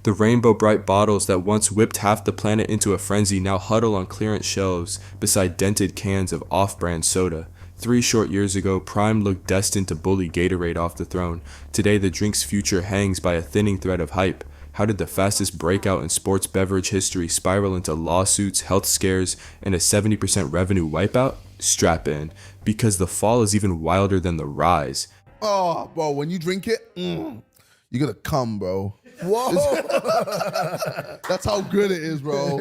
The rainbow bright bottles that once whipped half the planet into a frenzy now huddle on clearance shelves beside dented cans of off-brand soda. 3 short years ago, Prime looked destined to bully Gatorade off the throne. Today, the drink's future hangs by a thinning thread of hype. How did the fastest breakout in sports beverage history spiral into lawsuits, health scares, and a 70% revenue wipeout? Strap in, because the fall is even wilder than the rise. Oh, bro, when you drink it, you're gonna come, bro. Whoa! That's how good it is, bro.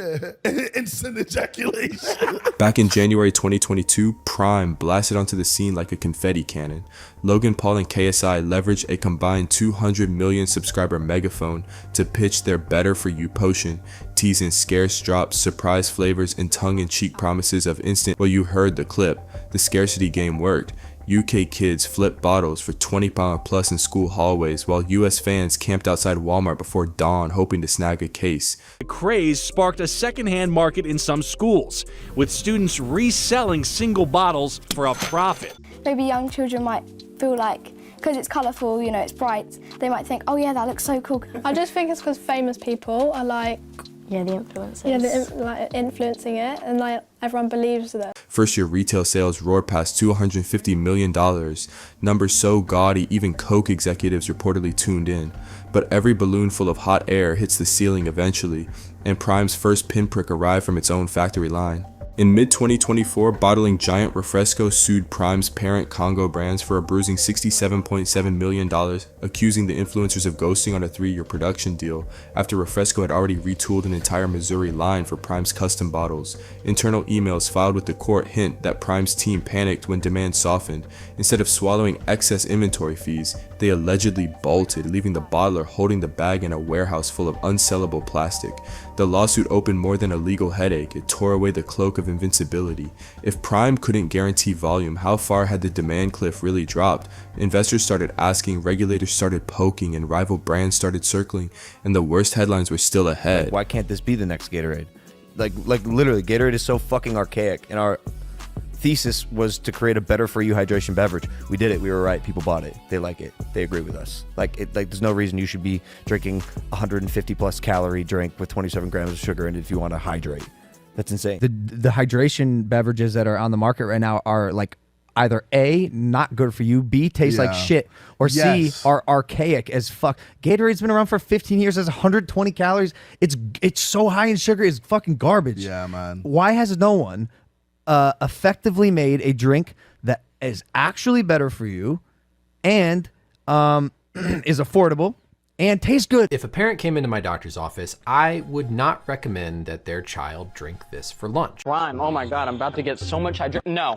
Instant ejaculation. Back in January 2022, Prime blasted onto the scene like a confetti cannon. Logan Paul and KSI leveraged a combined 200 million subscriber megaphone to pitch their Better For You potion, teasing scarce drops, surprise flavors, and tongue-in-cheek promises of instant. Well, you heard the clip. The scarcity game worked. UK kids flipped bottles for £20 plus in school hallways, while US fans camped outside Walmart before dawn hoping to snag a case. The craze sparked a secondhand market in some schools, with students reselling single bottles for a profit. Maybe young children might feel like, because it's colourful, you know, it's bright, they might think, oh yeah, that looks so cool. I just think it's because famous people are like, yeah, the influencers. Yeah, like influencing it, and like everyone believes them. First year retail sales roared past $250 million, numbers so gaudy even Coke executives reportedly tuned in. But every balloon full of hot air hits the ceiling eventually, and Prime's first pinprick arrived from its own factory line. In mid-2024, bottling giant Refresco sued Prime's parent Congo Brands for a bruising $67.7 million, accusing the influencers of ghosting on a 3-year production deal after Refresco had already retooled an entire Missouri line for Prime's custom bottles. Internal emails filed with the court hint that Prime's team panicked when demand softened. Instead of swallowing excess inventory fees, they allegedly bolted, leaving the bottler holding the bag in a warehouse full of unsellable plastic. The lawsuit opened more than a legal headache. It tore away the cloak of invincibility. If Prime couldn't guarantee volume, how far had the demand cliff really dropped? Investors started asking, regulators started poking, and rival brands started circling, and the worst headlines were still ahead. Why can't this be the next Gatorade? Like literally, Gatorade is so fucking archaic, and our thesis was to create a better for you hydration beverage. We did it. We were right. People bought it. They like it. They agree with us. Like there's no reason you should be drinking 150 plus calorie drink with 27 grams of sugar in it if you want to hydrate. That's insane. The hydration beverages that are on the market right now are like either A, not good for you, B, taste like shit, or C, are archaic as fuck. Gatorade's been around for 15 years, has 120 calories. It's so high in sugar, it's fucking garbage. Yeah, man. Why has no one effectively made a drink that is actually better for you and is affordable and tastes good? If a parent came into my doctor's office, I would not recommend that their child drink this for lunch. Prime, oh my God, I'm about to get so much hydration. No,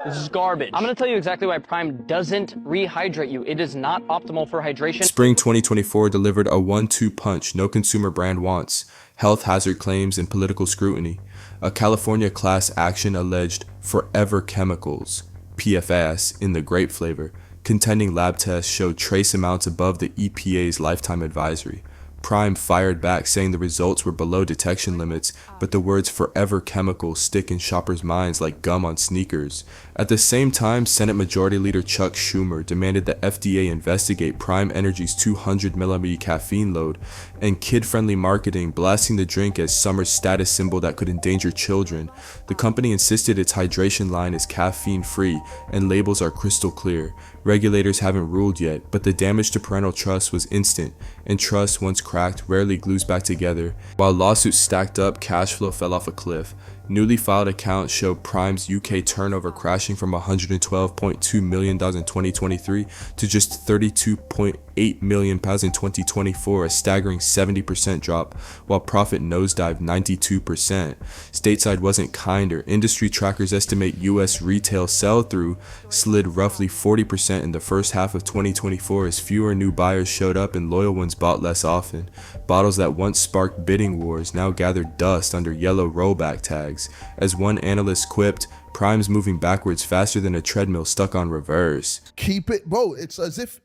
this is garbage. I'm gonna tell you exactly why Prime doesn't rehydrate you. It is not optimal for hydration. Spring 2024 delivered a 1-2 punch no consumer brand wants: health hazard claims and political scrutiny. A California class action alleged forever chemicals, PFAS, in the grape flavor, contending lab tests showed trace amounts above the EPA's lifetime advisory. Prime fired back, saying the results were below detection limits, but the words forever chemicals stick in shoppers' minds like gum on sneakers. At the same time, Senate Majority Leader Chuck Schumer demanded the FDA investigate Prime Energy's 200ml caffeine load and kid-friendly marketing, blasting the drink as summer's status symbol that could endanger children. The company insisted its hydration line is caffeine-free and labels are crystal clear. Regulators haven't ruled yet, but the damage to parental trust was instant, and trust, once cracked, rarely glues back together. While lawsuits stacked up, cash flow fell off a cliff. Newly filed accounts show Prime's UK turnover crashing from £112.2 million in 2023 to just £32.8 million in 2024, a staggering 70% drop, while profit nosedived 92%. Stateside wasn't kinder. Industry trackers estimate US retail sell-through slid roughly 40% in the first half of 2024 as fewer new buyers showed up and loyal ones bought less often. Bottles that once sparked bidding wars now gathered dust under yellow rollback tags. As one analyst quipped, Prime's moving backwards faster than a treadmill stuck on reverse. Keep it, bro. It's as if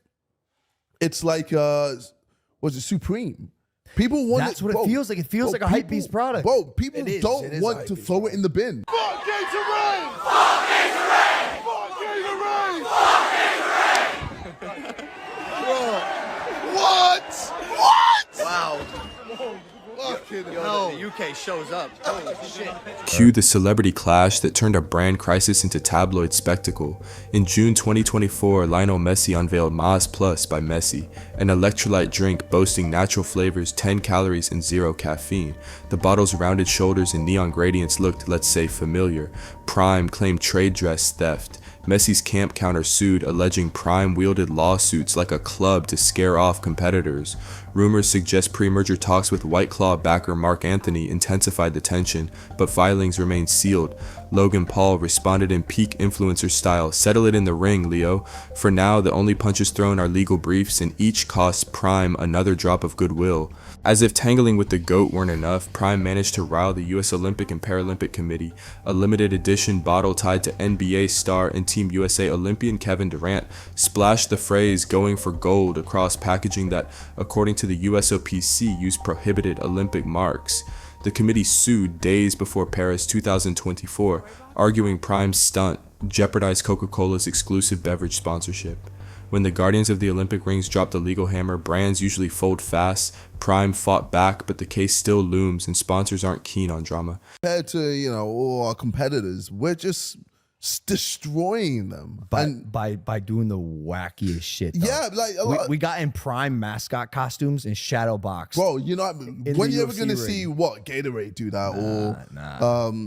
it's like, was it Supreme? People want That's what it feels like. It feels like a hypebeast product. Bro, people don't want to throw it in the bin. Fuck Gatorade! Fuck Gatorade! Fuck Gatorade! Fuck Gatorade! Bro, what? What? Wow. Fucking hell. The UK shows up. Holy shit. Cue the celebrity clash that turned a brand crisis into tabloid spectacle. In June 2024, Lionel Messi unveiled Maz Plus by Messi, an electrolyte drink boasting natural flavors, 10 calories, and 0 caffeine. The bottle's rounded shoulders and neon gradients looked, let's say, familiar. Prime claimed trade dress theft. Messi's camp countersued, alleging Prime wielded lawsuits like a club to scare off competitors. Rumors suggest pre-merger talks with White Claw backer Mark Anthony intensified the tension, but filings remain sealed. Logan Paul responded in peak influencer style, "Settle it in the ring, Leo. For now, the only punches thrown are legal briefs, and each costs Prime another drop of goodwill." As if tangling with the GOAT weren't enough, Prime managed to rile the US Olympic and Paralympic Committee. A limited edition bottle tied to NBA star and Team USA Olympian Kevin Durant splashed the phrase "going for gold" across packaging that, according to the USOPC, used prohibited Olympic marks. The committee sued days before Paris 2024, arguing Prime's stunt jeopardized Coca-Cola's exclusive beverage sponsorship. When the guardians of the Olympic rings drop the legal hammer, brands usually fold fast. Prime fought back, but the case still looms and sponsors aren't keen on drama. Compared to, all our competitors, we're just destroying them. By doing the wackiest shit. Though. Yeah, we got in Prime mascot costumes and shadow box. Bro, when you ever gonna see what Gatorade do that or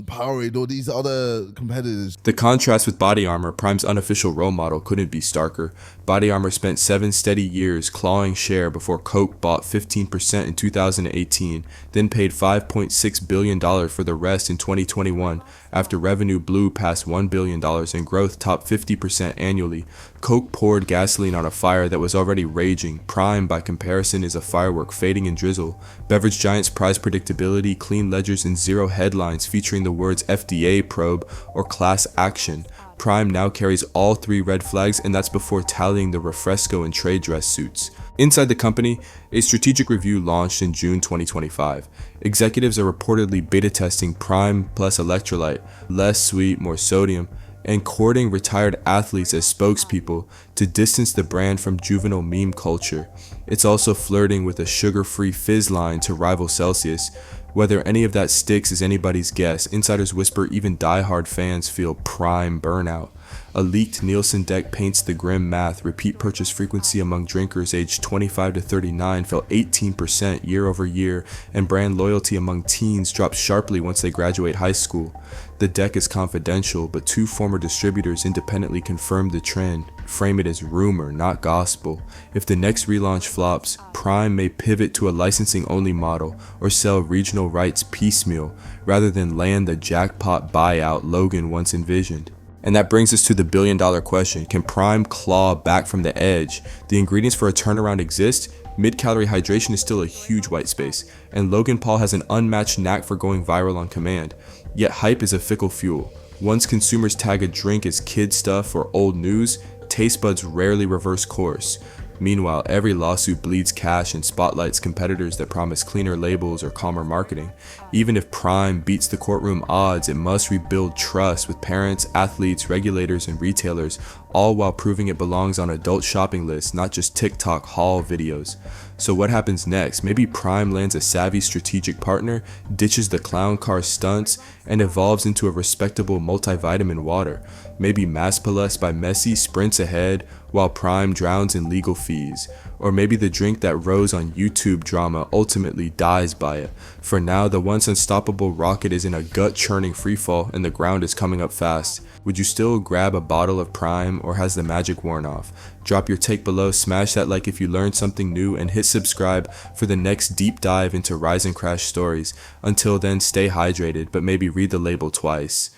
Powerade or these other competitors? The contrast with Body Armor, Prime's unofficial role model, couldn't be starker. Body Armor spent 7 steady years clawing share before Coke bought 15% in 2018, then paid $5.6 billion for the rest in 2021 after revenue blew past $1 billion and growth topped 50% annually. Coke poured gasoline on a fire that was already raging. Prime, by comparison, is a firework fading in drizzle. Beverage giants prize predictability, clean ledgers, and 0 headlines featuring the words FDA probe or class action. Prime now carries all 3 red flags, and that's before tallying the refresco and trade dress suits. Inside the company, a strategic review launched in June 2025. Executives are reportedly beta testing Prime plus electrolyte, less sweet, more sodium, and courting retired athletes as spokespeople to distance the brand from juvenile meme culture. It's also flirting with a sugar-free fizz line to rival Celsius. Whether any of that sticks is anybody's guess. Insiders whisper even die-hard fans feel Prime burnout. A leaked Nielsen deck paints the grim math. Repeat purchase frequency among drinkers aged 25 to 39 fell 18% year over year, and brand loyalty among teens dropped sharply once they graduate high school. The deck is confidential, but 2 former distributors independently confirmed the trend. Frame it as rumor, not gospel. If the next relaunch flops, Prime may pivot to a licensing-only model or sell regional rights piecemeal rather than land the jackpot buyout Logan once envisioned. And that brings us to the billion-dollar question. Can Prime claw back from the edge? The ingredients for a turnaround exist. Mid-calorie hydration is still a huge white space, and Logan Paul has an unmatched knack for going viral on command. Yet hype is a fickle fuel. Once consumers tag a drink as kid stuff or old news, taste buds rarely reverse course. Meanwhile, every lawsuit bleeds cash and spotlights competitors that promise cleaner labels or calmer marketing. Even if Prime beats the courtroom odds, it must rebuild trust with parents, athletes, regulators, and retailers, all while proving it belongs on adult shopping lists, not just TikTok haul videos. So what happens next? Maybe Prime lands a savvy strategic partner, ditches the clown car stunts, and evolves into a respectable multivitamin water. Maybe Maspaless by Messi sprints ahead while Prime drowns in legal fees. Or maybe the drink that rose on YouTube drama ultimately dies by it. For now, the once unstoppable rocket is in a gut-churning freefall and the ground is coming up fast. Would you still grab a bottle of Prime, or has the magic worn off? Drop your take below, smash that like if you learned something new, and hit subscribe for the next deep dive into rise and crash stories. Until then, stay hydrated, but maybe read the label twice.